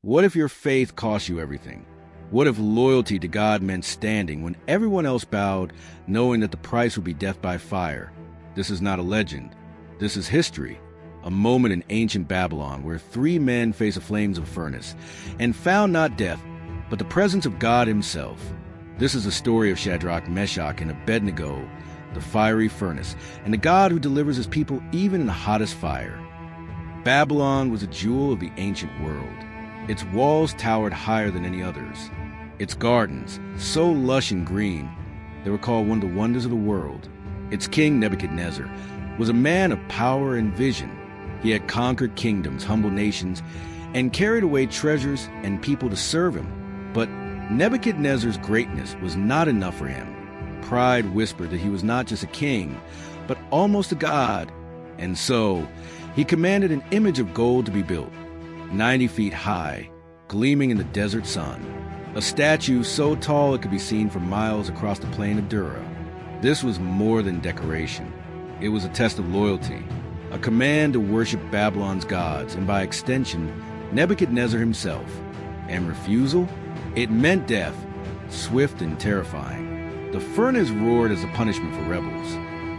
What if your faith cost you everything? What if loyalty to God meant standing when everyone else bowed, knowing that the price would be death by fire? This is not a legend. This is history. A moment in ancient Babylon where 3 men faced the flames of a furnace and found not death, but the presence of God himself. This is the story of Shadrach, Meshach, and Abednego, the fiery furnace, and the God who delivers his people even in the hottest fire. Babylon was a jewel of the ancient world. Its walls towered higher than any others. Its gardens, so lush and green, they were called one of the wonders of the world. Its king, Nebuchadnezzar, was a man of power and vision. He had conquered kingdoms, humbled nations, and carried away treasures and people to serve him. But Nebuchadnezzar's greatness was not enough for him. Pride whispered that he was not just a king, but almost a god. And so, he commanded an image of gold to be built, 90 feet high, gleaming in the desert sun. A statue so tall it could be seen for miles across the plain of Dura. This was more than decoration. It was a test of loyalty, a command to worship Babylon's gods, and by extension, Nebuchadnezzar himself. And refusal? It meant death, swift and terrifying. The furnace roared as a punishment for rebels.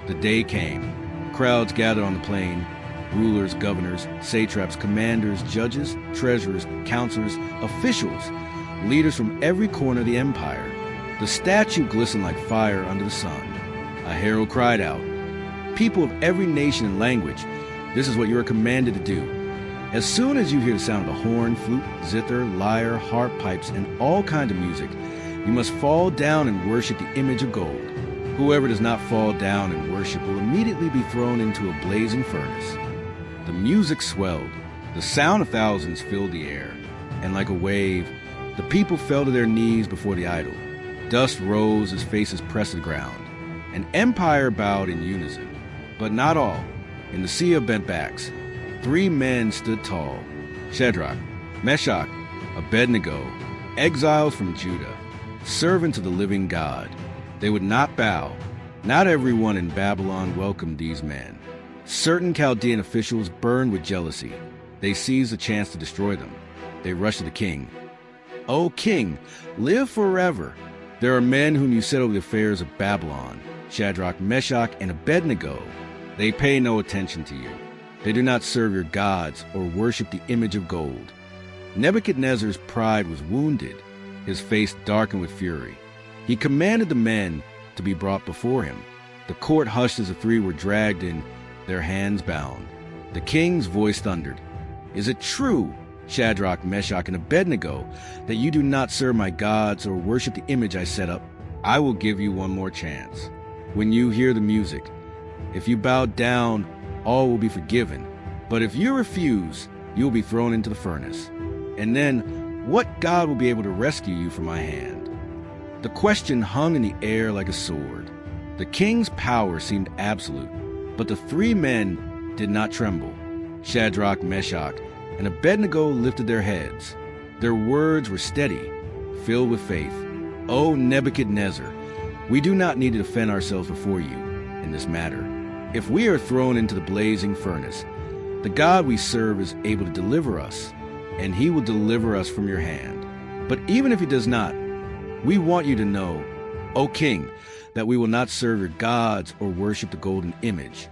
The day came. Crowds gathered on the plain. Rulers, governors, satraps, commanders, judges, treasurers, counselors, officials, leaders from every corner of the empire. The statue glistened like fire under the sun. A herald cried out, "People of every nation and language, this is what you are commanded to do. As soon as you hear the sound of the horn, flute, zither, lyre, harp, pipes, and all kinds of music, you must fall down and worship the image of gold. Whoever does not fall down and worship will immediately be thrown into a blazing furnace." The music swelled. The sound of thousands filled the air. And like a wave, the people fell to their knees before the idol. Dust rose as faces pressed the ground. An empire bowed in unison. But not all. In the sea of bent backs, 3 men stood tall. Shadrach, Meshach, Abednego, exiles from Judah, servants of the living God. They would not bow. Not everyone in Babylon welcomed these men. Certain Chaldean officials burned with jealousy. They seized the chance to destroy them. They rushed to the king. "O king, live forever. There are men whom you set over the affairs of Babylon, Shadrach, Meshach, and Abednego. They pay no attention to you. They do not serve your gods or worship the image of gold." Nebuchadnezzar's pride was wounded, his face darkened with fury. He commanded the men to be brought before him. The court hushed as the 3 were dragged in, their hands bound. The king's voice thundered, "Is it true, Shadrach, Meshach, and Abednego, that you do not serve my gods or worship the image I set up? I will give you one more chance. When you hear the music, if you bow down, all will be forgiven. But if you refuse, you will be thrown into the furnace. And then, what God will be able to rescue you from my hand?" The question hung in the air like a sword. The king's power seemed absolute, but the 3 men did not tremble. Shadrach, Meshach, and Abednego lifted their heads. Their words were steady, filled with faith. "O Nebuchadnezzar, we do not need to defend ourselves before you in this matter. If we are thrown into the blazing furnace, the God we serve is able to deliver us, and he will deliver us from your hand. But even if he does not, we want you to know, O king, that we will not serve your gods or worship the golden image."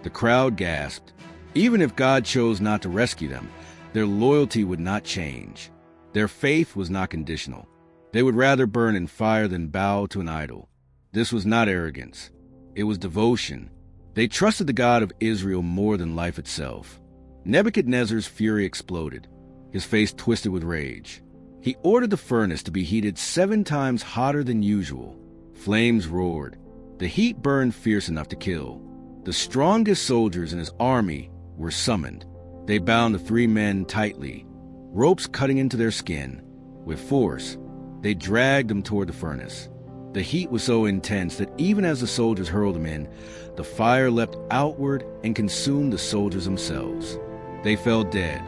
The crowd gasped. Even if God chose not to rescue them, their loyalty would not change. Their faith was not conditional. They would rather burn in fire than bow to an idol. This was not arrogance. It was devotion. They trusted the God of Israel more than life itself. Nebuchadnezzar's fury exploded. His face twisted with rage. He ordered the furnace to be heated 7 times hotter than usual. Flames roared. The heat burned fierce enough to kill. The strongest soldiers in his army were summoned. They bound the 3 men tightly, ropes cutting into their skin. With force, they dragged them toward the furnace. The heat was so intense that even as the soldiers hurled them in, the fire leapt outward and consumed the soldiers themselves. They fell dead.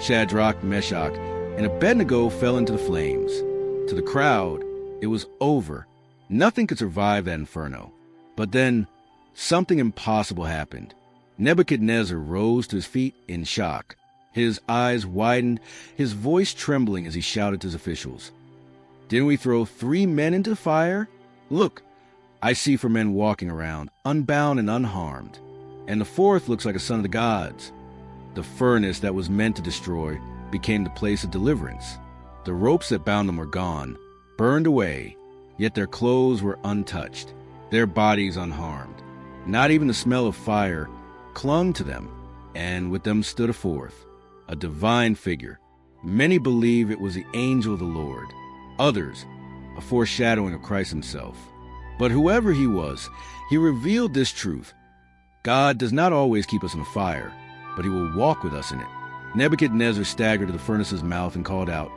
Shadrach, Meshach, and Abednego fell into the flames. To the crowd, it was over. Nothing could survive that inferno. But then, something impossible happened. Nebuchadnezzar rose to his feet in shock. His eyes widened, his voice trembling as he shouted to his officials. "Didn't we throw 3 men into the fire? Look, I see 4 men walking around, unbound and unharmed. And the 4th looks like a son of the gods." The furnace that was meant to destroy became the place of deliverance. The ropes that bound them were gone, burned away, yet their clothes were untouched, their bodies unharmed. Not even the smell of fire clung to them, and with them stood a 4th, a divine figure. Many believe it was the angel of the Lord, others a foreshadowing of Christ himself. But whoever he was, he revealed this truth. God does not always keep us in a fire, but he will walk with us in it. Nebuchadnezzar staggered to the furnace's mouth and called out,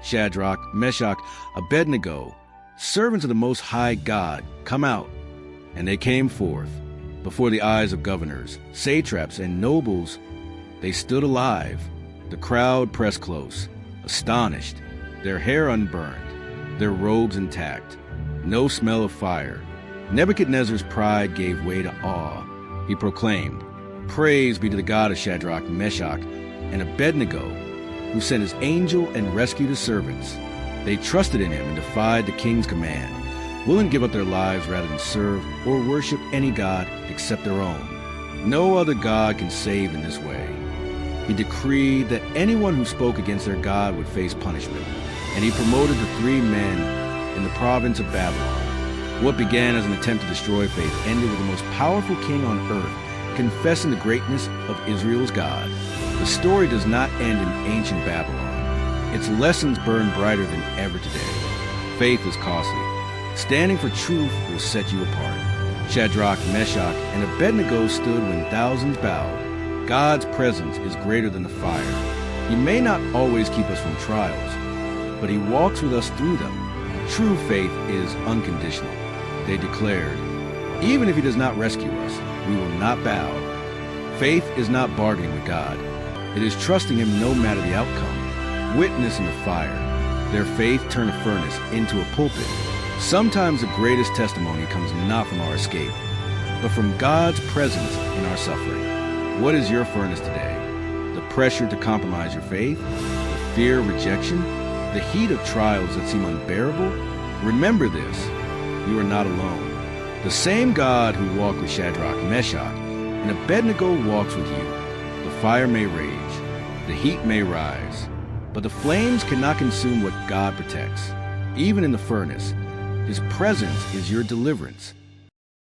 "Shadrach, Meshach, Abednego, servants of the Most High God, come out." And they came forth. Before the eyes of governors, satraps, and nobles, they stood alive. The crowd pressed close, astonished, their hair unburned, their robes intact, no smell of fire. Nebuchadnezzar's pride gave way to awe. He proclaimed, "Praise be to the God of Shadrach, Meshach, and Abednego, who sent his angel and rescued his servants. They trusted in him and defied the king's command, willing to give up their lives rather than serve or worship any god except their own. No other god can save in this way." He decreed that anyone who spoke against their God would face punishment, and he promoted the 3 men in the province of Babylon. What began as an attempt to destroy faith ended with the most powerful king on earth confessing the greatness of Israel's God. The story does not end in ancient Babylon. Its lessons burn brighter than ever today. Faith is costly. Standing for truth will set you apart. Shadrach, Meshach, and Abednego stood when thousands bowed. God's presence is greater than the fire. He may not always keep us from trials, but he walks with us through them. True faith is unconditional. They declared, "Even if he does not rescue us, we will not bow." Faith is not bargaining with God. It is trusting him no matter the outcome. Witness in the fire. Their faith turned a furnace into a pulpit. Sometimes the greatest testimony comes not from our escape, but from God's presence in our suffering. What is your furnace today? The pressure to compromise your faith? The fear of rejection? The heat of trials that seem unbearable? Remember this, you are not alone. The same God who walked with Shadrach, Meshach, and Abednego walks with you. The fire may rage, the heat may rise, but the flames cannot consume what God protects. Even in the furnace, his presence is your deliverance.